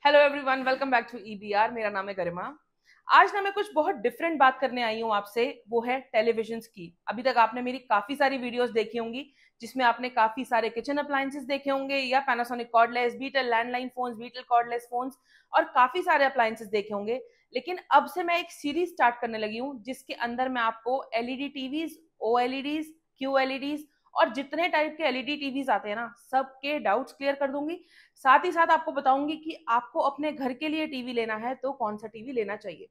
Hello everyone, welcome back to EBR. मेरा नाम है गरिमा। आज ना मैं कुछ बहुत डिफरेंट बात करने आई हूँ आपसे, वो है टेलीविजन्स की। अभी तक आपने मेरी काफी सारी वीडियोस देखी होंगी जिसमें आपने काफी सारे किचन अप्लायंसेस देखे होंगे, या Panasonic cordless, Beetel landline phones, Beetel cordless phones और काफी सारे अप्लायंसेस देखे होंगे। लेकिन अब से मैं एक सीरीज स्टार्ट करने लगी हूँ जिसके अंदर मैं आपको एलईडी टीवीज, ओएलईडीज, क्यूएलईडीज और जितने टाइप के एलईडी टीवीज आते हैं ना, सबके डाउट्स क्लियर कर दूंगी। साथ ही साथ आपको बताऊंगी कि आपको अपने घर के लिए टीवी लेना है तो कौन सा टीवी लेना चाहिए।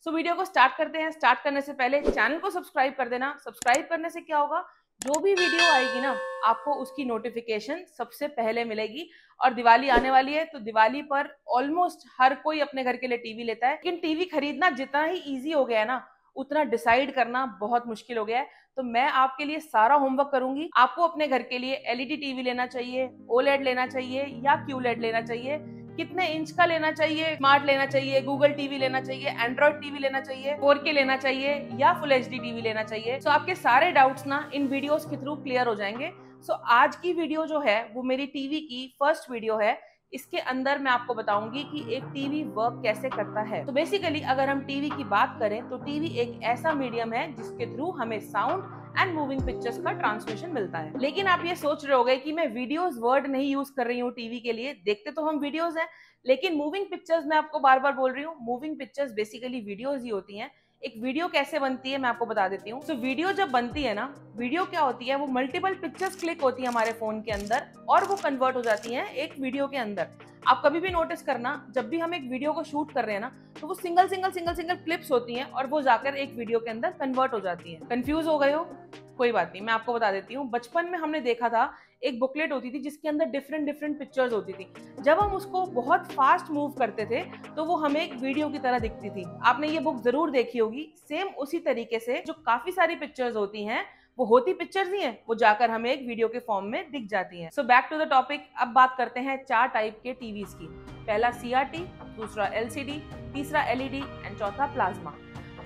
वीडियो को स्टार्ट करते हैं। स्टार्ट करने से पहले चैनल को सब्सक्राइब कर देना। सब्सक्राइब करने से क्या होगा, जो भी वीडियो आएगी ना, आपको उसकी नोटिफिकेशन सबसे पहले मिलेगी। और दिवाली आने वाली है तो दिवाली पर ऑलमोस्ट हर कोई अपने घर के लिए टीवी लेता है, लेकिन टीवी खरीदना जितना ही ईजी हो गया है ना, उतना डिसाइड करना बहुत मुश्किल हो गया है। तो मैं आपके लिए सारा होमवर्क करूंगी। आपको अपने घर के लिए एलईडी टीवी लेना चाहिए, ओलेड लेना चाहिए या क्यूलेड लेना चाहिए, कितने इंच का लेना चाहिए, स्मार्ट लेना चाहिए, गूगल टीवी लेना चाहिए, एंड्रॉइड टीवी लेना चाहिए, 4K लेना चाहिए या फुल एचडी टीवी लेना चाहिए। आपके सारे डाउट्स ना इन वीडियोस के थ्रू क्लियर हो जाएंगे। आज की वीडियो जो है वो मेरी टीवी की फर्स्ट वीडियो है। इसके अंदर मैं आपको बताऊंगी कि एक टीवी वर्क कैसे करता है। तो बेसिकली अगर हम टीवी की बात करें तो टीवी एक ऐसा मीडियम है जिसके थ्रू हमें साउंड एंड मूविंग पिक्चर्स का ट्रांसमिशन मिलता है। लेकिन आप ये सोच रहे होंगे कि मैं वीडियोस वर्ड नहीं यूज कर रही हूँ टीवी के लिए, देखते तो हम वीडियोस हैं, लेकिन मूविंग पिक्चर्स मैं आपको बार बार बोल रही हूँ। मूविंग पिक्चर्स बेसिकली वीडियोस ही होती हैं। एक वीडियो कैसे बनती है मैं आपको बता देती हूँ। वीडियो जब बनती है ना, वीडियो क्या होती है, वो मल्टीपल पिक्चर्स क्लिक होती है हमारे फोन के अंदर और वो कन्वर्ट हो जाती हैं एक वीडियो के अंदर। आप कभी भी नोटिस करना, जब भी हम एक वीडियो को शूट कर रहे हैं ना, तो वो single single single single clips होती हैं और वो जाकर एक वीडियो के अंदर कन्वर्ट हो जाती हैं। कंफ्यूज हो गए हो? कोई बात नहीं, मैं आपको बता देती हूँ। बचपन में हमने देखा था एक बुकलेट होती थी जिसके अंदर डिफरेंट डिफरेंट पिक्चर्स होती थी। जब हम उसको बहुत फास्ट मूव करते थे तो वो हमें एक वीडियो की तरह दिखती थी। आपने ये बुक जरूर देखी होगी। सेम उसी तरीके से जो काफी सारी पिक्चर्स होती हैं, वो होती पिक्चर्स ही हैं, वो जाकर हमें एक वीडियो के फॉर्म में दिख जाती हैं। Back to the topic. अब बात करते हैं 4 टाइप के टीवीज की। पहला सीआरटी, दूसरा एलसीडी, तीसरा एलईडी एंड चौथा प्लाज्मा।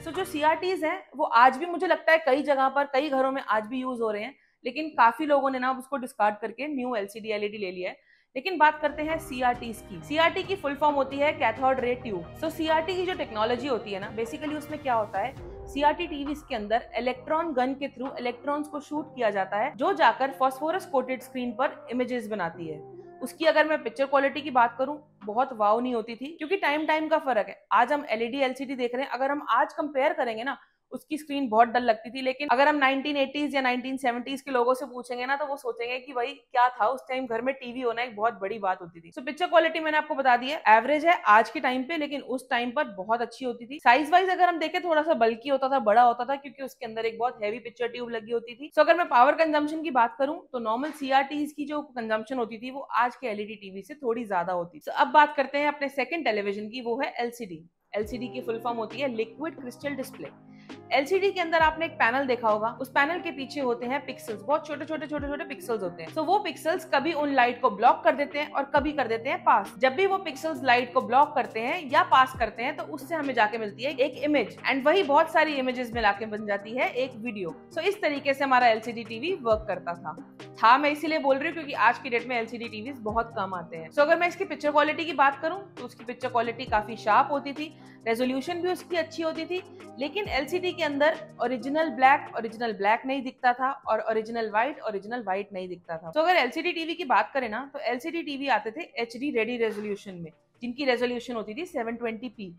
जो सीआरटीज हैं वो आज भी मुझे लगता है कई जगह पर, कई घरों में आज भी यूज हो रहे हैं, लेकिन काफी लोगों ने ना उसको डिस्कार्ड करके न्यू एलसीडी एलईडी ले लिया है। लेकिन बात करते हैं सीआरटीज की। सीआरटी की फुल फॉर्म होती है कैथोड रे ट्यूब। सीआरटी की जो टेक्नोलॉजी होती है ना, बेसिकली उसमें क्या होता है, सीआरटी टीवीज के अंदर इलेक्ट्रॉन गन के थ्रू इलेक्ट्रॉन्स को शूट किया जाता है, जो जाकर फास्फोरस कोटेड स्क्रीन पर इमेजेस बनाती है। उसकी अगर मैं पिक्चर क्वालिटी की बात करूं, बहुत वाव नहीं होती थी, क्योंकि टाइम टाइम का फर्क है। आज हम एलईडी एलसीडी देख रहे हैं, अगर हम आज कंपेयर करेंगे ना, उसकी स्क्रीन बहुत डल लगती थी। लेकिन अगर हम 1980s या 1970s के लोगों से पूछेंगे ना, तो वो सोचेंगे कि भाई क्या था उस टाइम, घर में टीवी होना एक बहुत बड़ी बात होती थी। पिक्चर क्वालिटी मैंने आपको बता दी है, एवरेज है आज के टाइम पे, लेकिन उस टाइम पर बहुत अच्छी होती थी। साइज वाइज अगर हम देखें, थोड़ा सा बल्कि होता था, बड़ा होता था, क्योंकि उसके अंदर एक बहुत हैवी पिक्चर ट्यूब लगी होती थी। अगर मैं पावर कंजम्पशन की बात करूं तो नॉर्मल सीआरटीज की जो कंजम्पशन होती थी वो आज के एलईडी टीवी से थोड़ी ज्यादा होती थी। अब बात करते हैं अपने सेकंड टेलीविजन की, वो है एलसीडी। एलसीडी की फुल फॉर्म होती है लिक्विड क्रिस्टल डिस्प्ले। एलसीडी के अंदर आपने एक पैनल देखा होगा, उस पैनल के पीछे होते हैं पिक्सल्स, बहुत छोटे छोटे छोटे छोटे पिक्सल्स होते हैं। वो पिक्सल्स कभी उन लाइट को ब्लॉक कर देते हैं और कभी कर देते हैं पास। जब भी वो पिक्सल्स लाइट को ब्लॉक करते हैं या पास करते हैं, तो उससे हमें जाके मिलती है एक इमेज, एंड वही बहुत सारी इमेजेस मिला के बन जाती है एक वीडियो। इस तरीके से हमारा एलसीडी टीवी वर्क करता था। मैं इसीलिए बोल रही हूँ क्योंकि आज की डेट में एलसीडी टीवी बहुत कम आते हैं। अगर मैं इसकी पिक्चर क्वालिटी की बात करूं तो उसकी पिक्चर क्वालिटी काफी शार्प होती थी, रेजोल्यूशन भी उसकी अच्छी होती थी। लेकिन एलसीडी के अंदर ओरिजिनल ब्लैक नहीं दिखता था और ओरिजिनल व्हाइट नहीं दिखता था। अगर एलसीडी टीवी की बात करें ना, तो एलसीडी टीवी आते थे एचडी रेडी रेजोल्यूशन में, जिनकी रेजोल्यूशन होती थी 720p।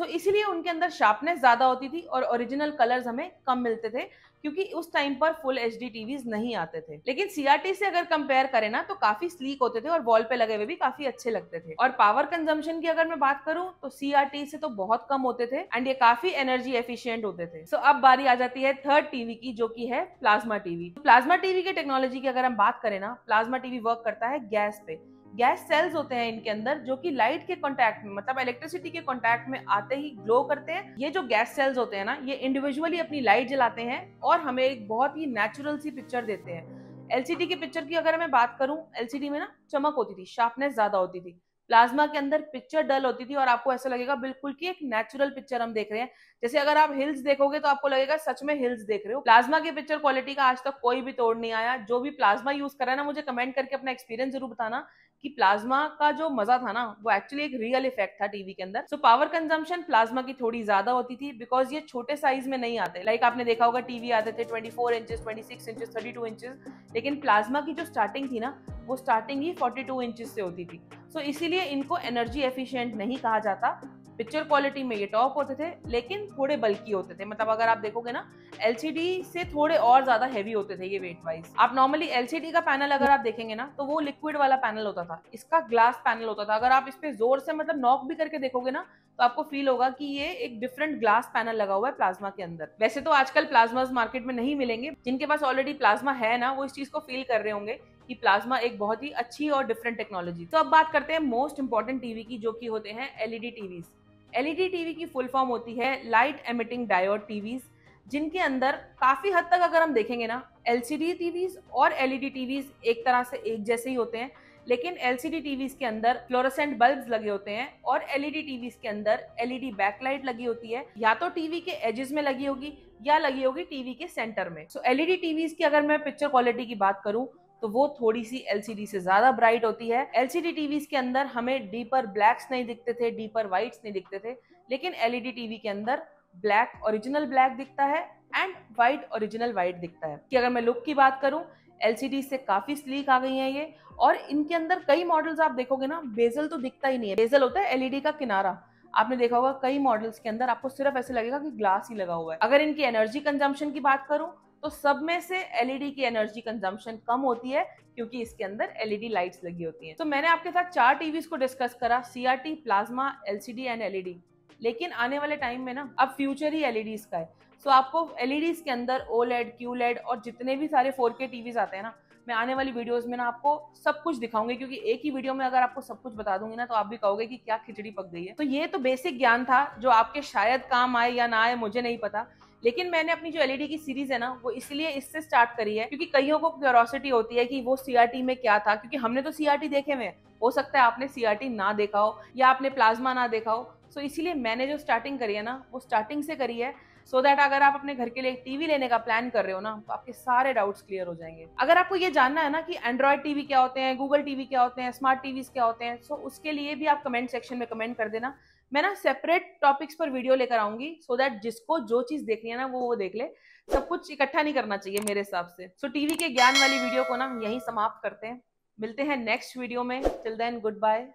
इसीलिए उनके अंदर शार्पनेस ज्यादा होती थी और ओरिजिनल कलर्स हमें कम मिलते थे, क्योंकि उस टाइम पर फुल एचडी टीवीज नहीं आते थे। लेकिन सीआरटी से अगर कंपेयर करें ना, तो काफी स्लीक होते थे और वॉल पे लगे हुए भी काफी अच्छे लगते थे। और पावर कंजम्पशन की अगर मैं बात करूं तो सीआरटी से तो बहुत कम होते थे एंड ये काफी एनर्जी एफिशिएंट होते थे। अब बारी आ जाती है थर्ड टीवी की, जो की है प्लाज्मा टीवी। प्लाज्मा टीवी के टेक्नोलॉजी की अगर हम बात करें ना, प्लाज्मा टीवी वर्क करता है गैस पे। गैस सेल्स होते हैं इनके अंदर, जो कि लाइट के कांटेक्ट में, मतलब इलेक्ट्रिसिटी के कांटेक्ट में आते ही ग्लो करते हैं। ये जो गैस सेल्स होते हैं ना, ये इंडिविजुअली अपनी लाइट जलाते हैं और हमें एक बहुत ही नेचुरल सी पिक्चर देते हैं। एलसीडी की पिक्चर की अगर मैं बात करूं, एलसीडी में ना चमक होती थी, शार्पनेस ज्यादा होती थी। प्लाज्मा के अंदर पिक्चर डल होती थी और आपको ऐसा लगेगा बिल्कुल कि एक नेचुरल पिक्चर हम देख रहे हैं। जैसे अगर आप हिल्स देखोगे तो आपको लगेगा सच में हिल्स देख रहे हो। प्लाज्मा की पिक्चर क्वालिटी का आज तक कोई भी तोड़ नहीं आया। जो भी प्लाज्मा यूज कर रहा है ना, मुझे कमेंट करके अपना एक्सपीरियंस जरूर बताना कि प्लाज्मा का जो मजा था ना वो एक्चुअली एक रियल इफेक्ट था टीवी के अंदर। सो पावर कंजम्पशन प्लाज्मा की थोड़ी ज्यादा होती थी बिकॉज ये छोटे साइज में नहीं आते। लाइक आपने देखा होगा टीवी आते थे 24 इंचेस, 26 इंचेस, 32 इंचेस, लेकिन प्लाज्मा की जो स्टार्टिंग थी ना वो स्टार्टिंग ही 42 इंचेस से होती थी। सो इसीलिए इनको एनर्जी एफिशिएंट नहीं कहा जाता। पिक्चर क्वालिटी में ये टॉप होते थे लेकिन थोड़े बल्की होते थे। मतलब अगर आप देखोगे ना एलसीडी से थोड़े और ज्यादा हैवी होते थे ये वेट वाइज। आप नॉर्मली एलसीडी का पैनल अगर आप देखेंगे ना तो वो लिक्विड वाला पैनल होता था, इसका ग्लास पैनल होता था। अगर आप इस पे जोर से मतलब नॉक भी करके देखोगे ना तो आपको फील होगा कि ये एक डिफरेंट ग्लास पैनल लगा हुआ है प्लाज्मा के अंदर। वैसे तो आजकल प्लाज्मास मार्केट में नहीं मिलेंगे, जिनके पास ऑलरेडी प्लाज्मा है ना वो इस चीज को फील कर रहे होंगे कि प्लाज्मा एक बहुत ही अच्छी और डिफरेंट टेक्नोलॉजी। तो अब बात करते हैं मोस्ट इंपॉर्टेंट टीवी की, जो कि होते हैं एलईडी टीवीज। एलईडी टीवी की फुल फॉर्म होती है लाइट एमिटिंग डायोड टीवीज, जिनके अंदर काफी हद तक अगर हम देखेंगे ना एलसीडी टीवीज और एलईडी टीवीज एक तरह से एक जैसे ही होते हैं, लेकिन एलसीडी टीवीज के अंदर फ्लोरोसेंट बल्ब्स लगे होते हैं और एलईडी टीवीज के अंदर एलईडी बैकलाइट लगी होती है, या तो टीवी के एजेस में लगी होगी या लगी होगी टीवी के सेंटर में। सो एलईडी टीवीज की अगर मैं पिक्चर क्वालिटी की बात करूं तो वो थोड़ी सी एलसीडी से ज्यादा ब्राइट होती है। एलसीडी टीवीज के अंदर हमें डीपर ब्लैक्स नहीं दिखते थे, डीपर व्हाइट्स नहीं दिखते थे, लेकिन एलईडी टीवी के अंदर ब्लैक ओरिजिनल ब्लैक दिखता है एंड व्हाइट ओरिजिनल व्हाइट दिखता है। कि अगर मैं लुक की बात करूं एलसीडी से काफी स्लीक आ गई हैं ये, और इनके अंदर कई मॉडल्स आप देखोगे ना बेजल तो दिखता ही नहीं है। बेजल होता है एलईडी का किनारा, आपने देखा होगा कई मॉडल्स के अंदर आपको सिर्फ ऐसे लगेगा कि ग्लास ही लगा हुआ है। अगर इनकी एनर्जी कंजम्पशन की बात करूं तो सब में से एलईडी की एनर्जी कंजम्पशन कम होती है क्योंकि इसके अंदर एलईडी लाइट्स लगी होती हैं। तो मैंने आपके साथ 4 टीवीज को डिस्कस करा, CRT, plasma, LCD and LED. लेकिन आने वाले टाइम में ना अब फ्यूचर ही एलईडीज का है। सो आपको एलईडीज के अंदर ओलेड, क्यूलेड और जितने भी सारे 4K टीवीज आते हैं ना, मैं आने वाली वीडियोस में ना आपको सब कुछ दिखाऊंगी, क्योंकि एक ही वीडियो में अगर आपको सब कुछ बता दूंगी ना तो आप भी कहोगे कि क्या खिचड़ी पक गई है। तो ये तो बेसिक ज्ञान था जो आपके शायद काम आए या ना आए, मुझे नहीं पता। लेकिन मैंने अपनी जो एलईडी की सीरीज है ना वो इसलिए इससे स्टार्ट करी है क्योंकि कईयों को क्यूरियोसिटी होती है कि वो सीआरटी में क्या था, क्योंकि हमने तो सीआरटी देखे हुए हैं, हो सकता है आपने सीआरटी ना देखा हो या आपने प्लाज्मा ना देखा हो। सो इसीलिए मैंने जो स्टार्टिंग करी है ना वो स्टार्टिंग से करी है, सो दैट अगर आप अपने घर के लिए एक टीवी लेने का प्लान कर रहे हो ना तो आपके सारे डाउट्स क्लियर हो जाएंगे। अगर आपको ये जानना है ना कि एंड्रॉइड टीवी क्या होते हैं, गूगल टीवी क्या होते हैं, स्मार्ट टीवीज क्या होते हैं, सो उसके लिए भी आप कमेंट सेक्शन में कमेंट कर देना। मैं ना सेपरेट टॉपिक्स पर वीडियो लेकर आऊंगी सो दैट जिसको जो चीज देखनी है ना वो देख ले। सब कुछ इकट्ठा नहीं करना चाहिए मेरे हिसाब से। सो टीवी के ज्ञान वाली वीडियो को ना यहीं समाप्त करते हैं, मिलते हैं नेक्स्ट वीडियो में। Till then good bye.